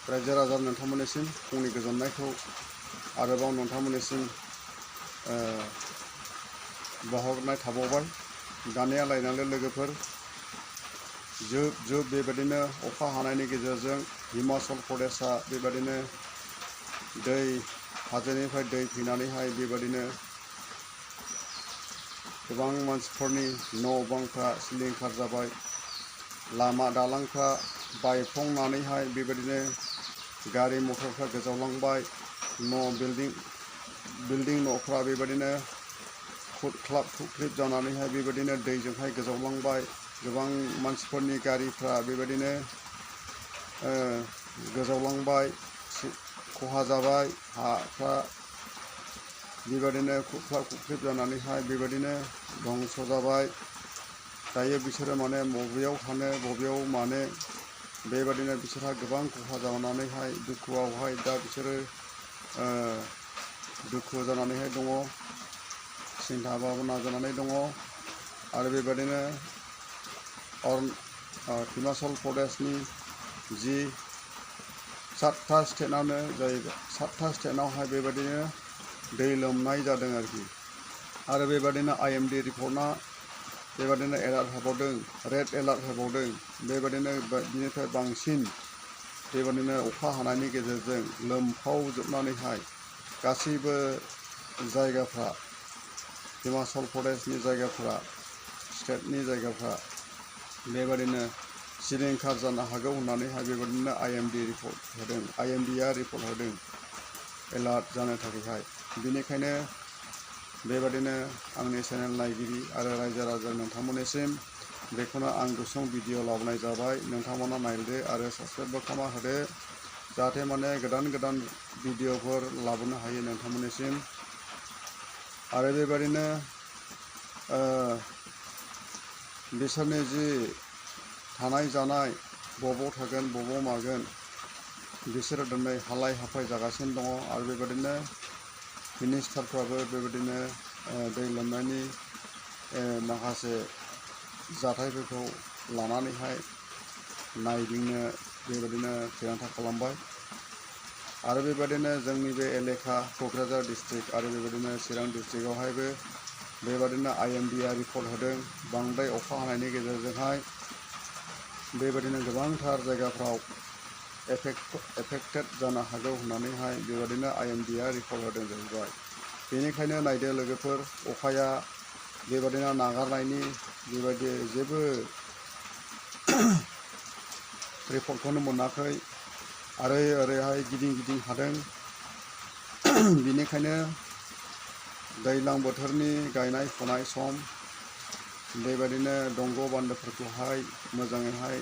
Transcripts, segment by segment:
रायजो राजा नोंथांमोननिसिम फुंनि गोजोननायखौ आरोबाव नोंथांमोननिसिम बावहरनाय थाबावबाय। दानिया लायनानै लोगोफोर जुब बेबादिनो अखा हानायनि गेजेरजों हिमाचल प्रदेशआ बेबादिनो दै हाजोनिफ्राय दै फैनानैहाय बेबादिनो गोबां मानसिफोरनि न' बांफ्रा सिलिंखार जाबाय। लामा दालांफ्रा बायफ्लंनानैहाय बेबादिनो गारि मथरफ्रा गोजावलांबाय। बिल्डिं न'फ्रा बेबादिनो खुख्लाब जानानैहाय बेबादिनो दैजोंहाय गोजावलांबाय। गोबां मानसिफोरनि गारिफ्रा बेबादिनो गोजावलांबाय, खहा जाबाय। हाफ्रा बेबादिनो खुख्लाब जानानैहाय बेबादिनो धंस जाबाय। दायो बिसोरो माने बबेयाव थानो बबेयाव मानो बेबादिनो बिसोरहा गोबां खहा जानानैहाय दुखुआवहाय दा बिसोरो दुखु जानानैहाय दङ, सिन्था भाबना जानानै दङ। आरो बेबादिनो हिमाचल प्रदेशनि जि 7था स्टेटआवनो जाहैबाय, 7था स्टेटआवहाय बेबादिनो दै लोमनाय जादों आरोखि। आरो बेबादिनो IMD रिपर्टआ बेबादिनो एलार्ट होबावदों, रेड एलार्ट होबावदों। बेबादिनो बिनिफ्राय बांसिन बेबादिनो अखा हानायनि गेजेरजों लोमफावजोबनानैहाय गासैबो जायगाफ्रा, हिमाचल प्रदेशनि जायगाफ्रा, स्टेटनि जायगाफ्रा बेबादिनो सिलिंखार जानो हागौ होननानैहाय बेबादिनो IMDआ रिपर्ट होदों एलार्ट जानो थाखायहाय। बेनिखायनो बेबादिनो आंनि चेनेल नायगिरि आरो रायजो राजा नोंथांमोननिसिम बेखौनो आं गुसुं भिडिअ लाबोनाय जाबाय। नोंथांमोना नायदो आरो साबस्क्राइबबो खालामना होदो, जाहाथे माने गोदान भिडिअफोर लाबोनो हायो नोंथांमोननिसिम। आरो बेबादिनो बिसोरनि जि थानाय जानाय, बबाव थागोन बबाव मागोन, बिसोरो दिनै हालाय हाफाय जागासिनो दङ। आरो बेबादिनो मिनिस्टारफ्राबो बेबादिनो दै लोमनायनि माखासे जाथायफोरखौ लानानैहाय नायदिंनो बेबादिनो थिरांथा खालामबाय। आरो बेबादिनो जोंनि बे एलेखा क'क्राझार डिस्ट्रिक्ट आरो बेबादिनो चिरां डिस्ट्रिक्टआवहायबो बेबादिनो IMDआ रिपर्ट होदों। बांद्राय अखा हानायनि गेजेरजोंहाय बेबादिनो गोबांथार जायगाफ्राव एफेक्टेड जानो हागौ होननानैहाय बेबादिनो IMDआ रिपर्ट होदों जाहैबाय। बेनिखायनो नायदो लोगोफोर, अखाया बेबादिनो नागारनायनि बेबायदि जेबो रिपर्टखौनो मोनाखै आरो ओरैहाय गिदिं हादों। बेनिखायनो दैज्लां बोथोरनि गायनाय फुनाय सम, बेबादिनो दंग' बान्दोफोरखौहाय मोजाङैहाय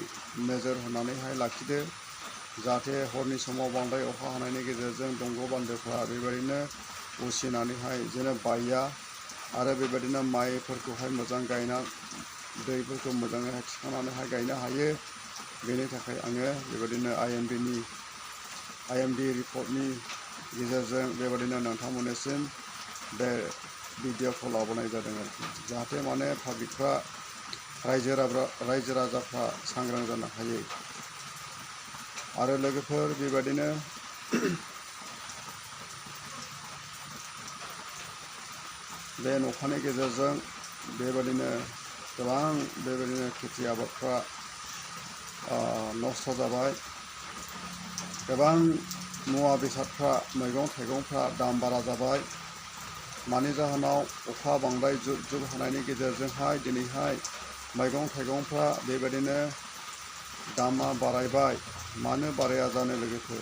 नोजोर होनानैहाय लाखिदो, जाहाथे हरनि समाव बांद्राय अखा हानायनि गेजेरजों दंग' बान्दोफ्रा बेबादिनो उसिनानैहाय जेन बाया। आरो बेबादिनो माइफोरखौहाय मोजां गायना दैफोरखौ मोजाङैहाय थिखांनानैहाय गायनो हायो। बेनि थाखाय आङो बेबादिनो IMD रिपर्टनि गेजेरजों बेबादिनो नोंथांमोननिसिम बे भिडिअखौ लाबोनाय जादों आरोखि, जाहाथे माने पाब्लिकफ्रा, रायजो राजाफ्रा सांग्रां जानो हायो। आरो लोगोफोर बेबादिनो बे अखानि गेजेरजों बेबादिनो गोबां बेबादिनो खेथि आबादफ्रा नस्थ' जाबाय। गोबां मुवा बेसादफ्रा, मैगं थाइगंफ्रा दाम बारा जाबाय। मानि जाहोनाव अखा बांद्राय जुब हानायनि गेजेरजोंहाय दिनैहाय मैगं थाइगंफ्रा बेबादिनो दामा बारायबाय। मानो बाराया जानो लोगोफोर,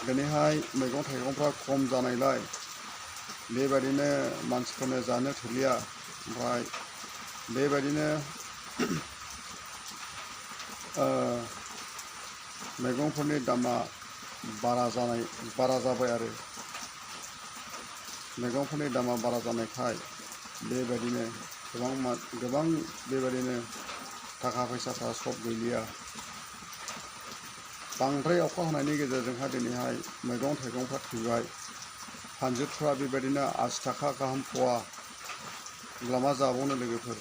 दिनैहाय मैगं थाइगंफ्रा खम जानायलाय बेबादिनो मानसिफोरनो जानो थोलिया। ओमफ्राय बेबादिनो मैगंफोरनि दामा बारा जाबाय। आरो मैगंफोरनि दामा बारा जानायखाय बेबादिनो गोबां बेबादिनो थाखा फैसाफ्रा सर्ट गैलिया। बांद्राय अखा हानायनि गेजेरजोंहाय दिनैहाय मैगं थाइगंफ्रा थैबाय। फानजुफ्रा बेबादिनो 80 थाखा गाहाम फवा, होमब्ला मा जाबावनो लोगोफोर।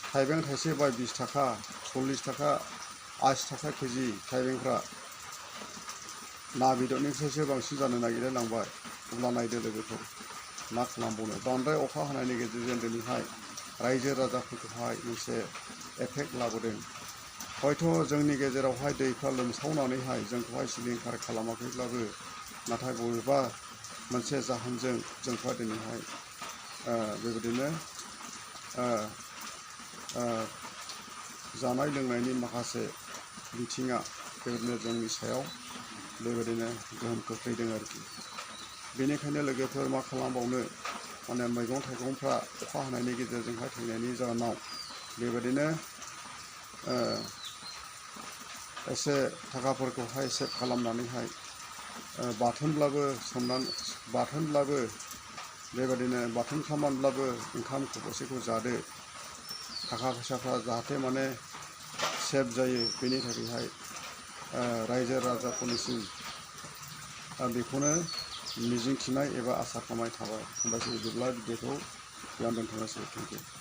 थाइबें थाइसे बाय 20 थाखा, 40 थाखा 80 थाखा केजि थाइबेंफ्रा ना बेदरनिफ्रायसो बांसिन जानो नागिरलांबाय। अब्ला नायदो लोगोफोर मा खालामबावनो। बांद्राय अखा हानायनि गेजेरजों दिनैहाय रायजो राजाफोरखौहाय मोनसे एफेक्ट लाबोदों। हयथ' जोंनि गेजेरावहाय दैफ्रा लोमसावनानैहाय जोंखौहाय सिलिंखार खालामाखैब्लाबो नाथाय बबेबा मोनसे जाहोनजों जोंखौहाय दिनैहाय बेबायदिनो जानाय लोंनायनि माखासे बिथिङा बेबायदिनो जोंनि सायाव बेबायदिनो गोहोम खोख्लैदों आरोखि। बेनिखायनो लोगोफोर मा खालामबावनो माने मैगं थाइगंफ्रा अखा हानायनि गेजेरजोंहाय थैनायनि जाहोनाव बेबायदिनो एसे थाखाफोरखौहाय सेभ खालामनानैहाय बाथोनब्लाबो बेबायदिनो बाथोन खालामनानैब्लाबो ओंखाम खबसेखौ जादो। थाखा फैसाफ्रा जाहाथे माने सेभ जायो बेनि थाखायहाय रायजो राजाफोरनिसिम बेखौनो मिजिंथिनाय एबा आसा खालामनाय थाबाय। होमबासो बिदिब्ला भिडिअखौ बेयावनो दोनथ'नोसै। Thank you.